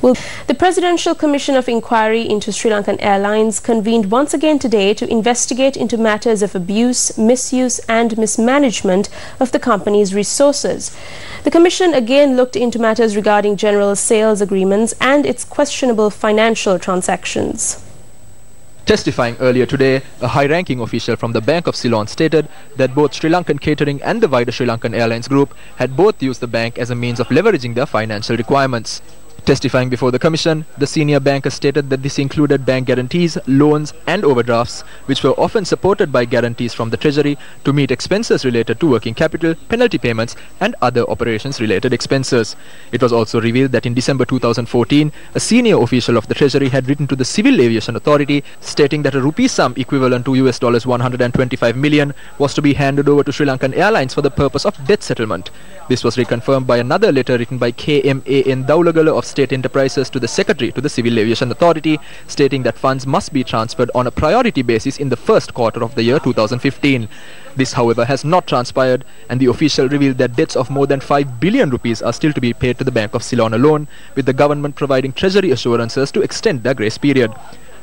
The Presidential Commission of Inquiry into SriLankan Airlines convened once again today to investigate into matters of abuse, misuse and mismanagement of the company's resources. The Commission again looked into matters regarding general sales agreements and its questionable financial transactions. Testifying earlier today, a high-ranking official from the Bank of Ceylon stated that both Sri Lankan Catering and the wider Sri Lankan Airlines group had both used the bank as a means of leveraging their financial requirements. Testifying before the Commission, the senior banker stated that this included bank guarantees, loans and overdrafts, which were often supported by guarantees from the Treasury to meet expenses related to working capital, penalty payments and other operations-related expenses. It was also revealed that in December 2014, a senior official of the Treasury had written to the Civil Aviation Authority stating that a rupee sum equivalent to US dollars 125 million was to be handed over to Sri Lankan Airlines for the purpose of debt settlement. This was reconfirmed by another letter written by KMAN Daulagala of State Enterprises to the Secretary to the Civil Aviation Authority, stating that funds must be transferred on a priority basis in the first quarter of the year 2015. This, however, has not transpired, and the official revealed that debts of more than 5 billion rupees are still to be paid to the Bank of Ceylon alone, with the government providing Treasury assurances to extend their grace period.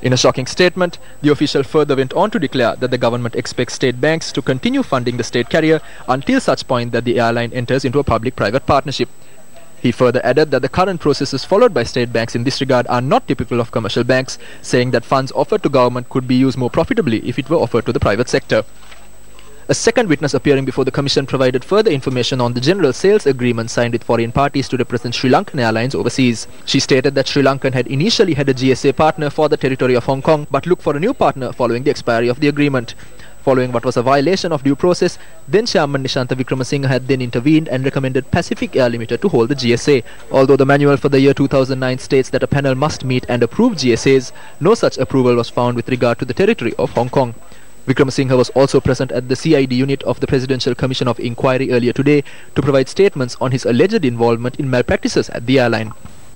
In a shocking statement, the official further went on to declare that the government expects state banks to continue funding the state carrier until such point that the airline enters into a public-private partnership. He further added that the current processes followed by state banks in this regard are not typical of commercial banks, saying that funds offered to government could be used more profitably if it were offered to the private sector. A second witness appearing before the Commission provided further information on the general sales agreement signed with foreign parties to represent Sri Lankan Airlines overseas. She stated that Sri Lankan had initially had a GSA partner for the territory of Hong Kong but looked for a new partner following the expiry of the agreement. Following what was a violation of due process, then Chairman Nishantha Wickramasinghe had then intervened and recommended Pacific Air Limited to hold the GSA. Although the manual for the year 2009 states that a panel must meet and approve GSAs, no such approval was found with regard to the territory of Hong Kong. Wickramasinghe was also present at the CID unit of the Presidential Commission of Inquiry earlier today to provide statements on his alleged involvement in malpractices at the airline.